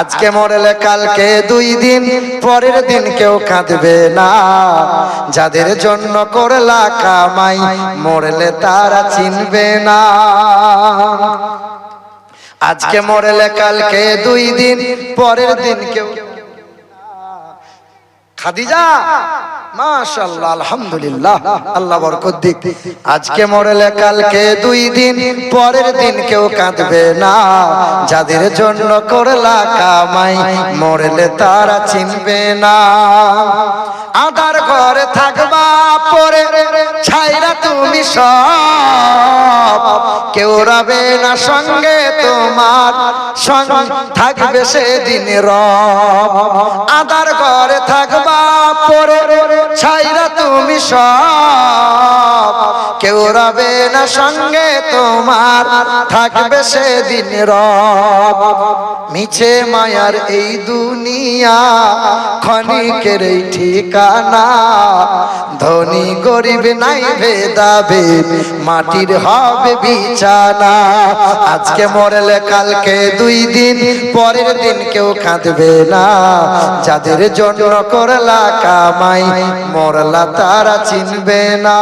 আজকে মরলে কালকে 2 দিন, পরের দিন কেউ কাঁদবে না। যাদের জন্য করলা কামাই, মরলে তারা চিনবে না। আজকে মরলে কালকে 2 দিন, পরের দিন কেউ। খাদিজা, মাশাআল্লাহ, আলহামদুলিল্লাহ, আল্লাহ বরকত দিক। আজকে মরলে কালকে 2 দিন, পরের দিন কেউ কাঁদবে না। যাদের জন্য করলা কামাই, মরলে তারা চিনবে না। আদার ঘরে থাকবা পরে ছাইরা তুমি সব, কেউ রবে না সঙ্গে তোমার, সঙ্গে থাকবে সেদিন রব। আদার ঘরে থাকবা পরে ছাইরা তুমি সব, কেউ রবে না সঙ্গে তোমার, থাকবে সেদিন রব। মিছে মায়ার এই দুনিয়া, ক্ষণিকের এই ঠিকানা, ধনী গরিব নাই ভেদাভেদ, মাটির হবে বিছানা। আজকে মরলে কালকে 2 দিন, পরের দিন কেউ কাঁদবে না। যাদের জন্য করলা কামাই, মরলা তারা চিনবে না।